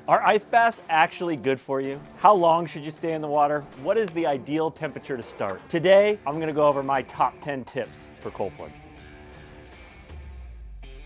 Are ice baths actually good for you? How long should you stay in the water? What is the ideal temperature to start? Today, I'm gonna go over my top 10 tips for cold plunging.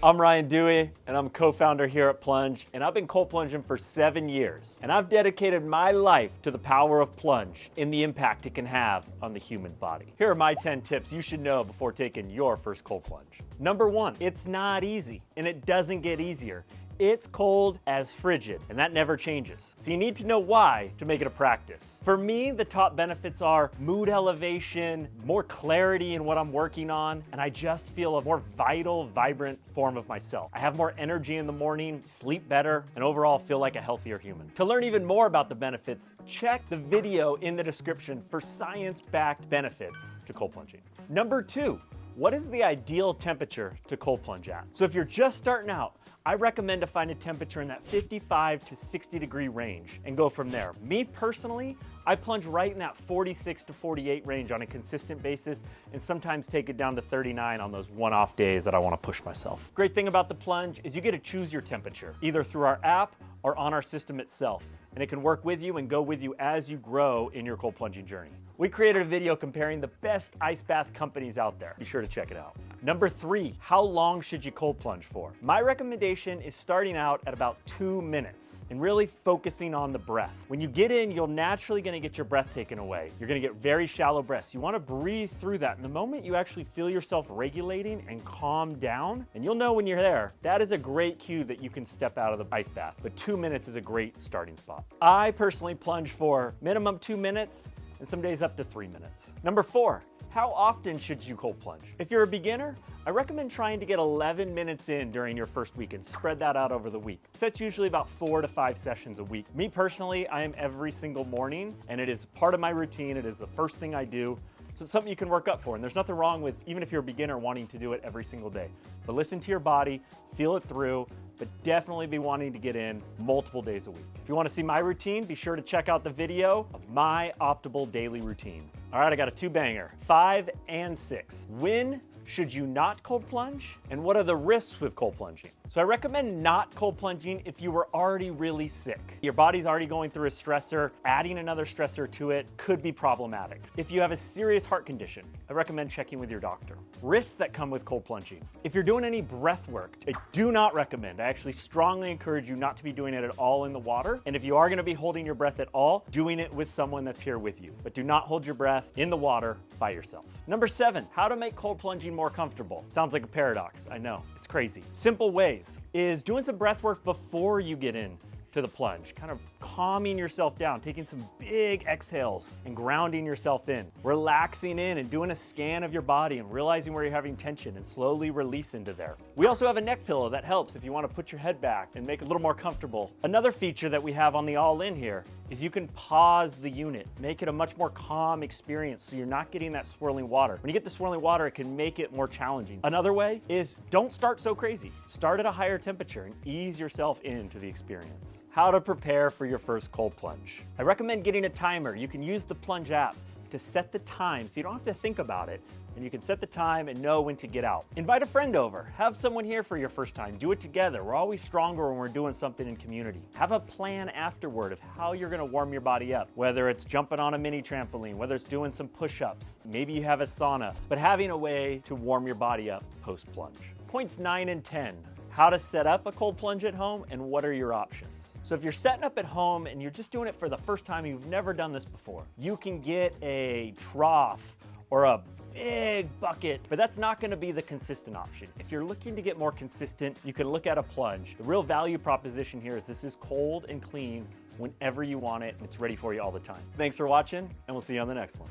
I'm Ryan Dewey, and I'm a co-founder here at Plunge, and I've been cold plunging for 7 years. And I've dedicated my life to the power of plunge and the impact it can have on the human body. Here are my 10 tips you should know before taking your first cold plunge. Number 1, it's not easy, and it doesn't get easier. It's cold as frigid, and that never changes. So you need to know why to make it a practice. For me, the top benefits are mood elevation, more clarity in what I'm working on, and I just feel a more vital, vibrant form of myself. I have more energy in the morning, sleep better, and overall feel like a healthier human. To learn even more about the benefits, check the video in the description for science-backed benefits to cold plunging. Number 2, what is the ideal temperature to cold plunge at? So if you're just starting out, I recommend to find a temperature in that 55 to 60 degree range and go from there. Me personally, I plunge right in that 46 to 48 range on a consistent basis and sometimes take it down to 39 on those one-off days that I want to push myself. Great thing about the plunge is you get to choose your temperature, either through our app or on our system itself, and it can work with you and go with you as you grow in your cold plunging journey. We created a video comparing the best ice bath companies out there. Be sure to check it out. Number 3, how long should you cold plunge for? My recommendation is starting out at about 2 minutes and really focusing on the breath. When you get in, you're naturally gonna get your breath taken away. You're gonna get very shallow breaths. You wanna breathe through that. And the moment you actually feel yourself regulating and calm down, and you'll know when you're there, that is a great cue that you can step out of the ice bath. But 2 minutes is a great starting spot. I personally plunge for minimum 2 minutes, and some days up to 3 minutes. Number 4, how often should you cold plunge? If you're a beginner, I recommend trying to get 11 minutes in during your first week and spread that out over the week. So that's usually about 4 to 5 sessions a week. Me personally, I am every single morning, and it is part of my routine. It is the first thing I do. So it's something you can work up for, and there's nothing wrong with, even if you're a beginner, wanting to do it every single day. But listen to your body, feel it through, but definitely be wanting to get in multiple days a week. If you want to see my routine, be sure to check out the video of my optimal daily routine. All right, I got a 2-banger, 5 and 6. When should you not cold plunge? And what are the risks with cold plunging? So I recommend not cold plunging if you were already really sick. Your body's already going through a stressor. Adding another stressor to it could be problematic. If you have a serious heart condition, I recommend checking with your doctor. Risks that come with cold plunging. If you're doing any breath work, I do not recommend. I actually strongly encourage you not to be doing it at all in the water. And if you are gonna be holding your breath at all, doing it with someone that's here with you. But do not hold your breath in the water by yourself. Number 7, how to make cold plunging more comfortable. Sounds like a paradox, I know, it's crazy. Simple ways is doing some breath work before you get in to the plunge, kind of calming yourself down, taking some big exhales and grounding yourself in, relaxing in and doing a scan of your body and realizing where you're having tension and slowly release into there. We also have a neck pillow that helps if you want to put your head back and make it a little more comfortable. Another feature that we have on the all-in here is you can pause the unit, make it a much more calm experience so you're not getting that swirling water. When you get the swirling water, it can make it more challenging. Another way is don't start so crazy. Start at a higher temperature and ease yourself into the experience. How to prepare for your first cold plunge. I recommend getting a timer. You can use the Plunge app to set the time so you don't have to think about it, and you can set the time and know when to get out. Invite a friend over. Have someone here for your first time. Do it together. We're always stronger when we're doing something in community. Have a plan afterward of how you're gonna warm your body up, whether it's jumping on a mini trampoline, whether it's doing some push-ups, maybe you have a sauna, but having a way to warm your body up post-plunge. Points 9 and 10. How to set up a cold plunge at home and what are your options. So if you're setting up at home and you're just doing it for the first time, you've never done this before, you can get a trough or a big bucket, but that's not gonna be the consistent option. If you're looking to get more consistent, you can look at a plunge. The real value proposition here is this is cold and clean whenever you want it, and it's ready for you all the time. Thanks for watching, and we'll see you on the next one.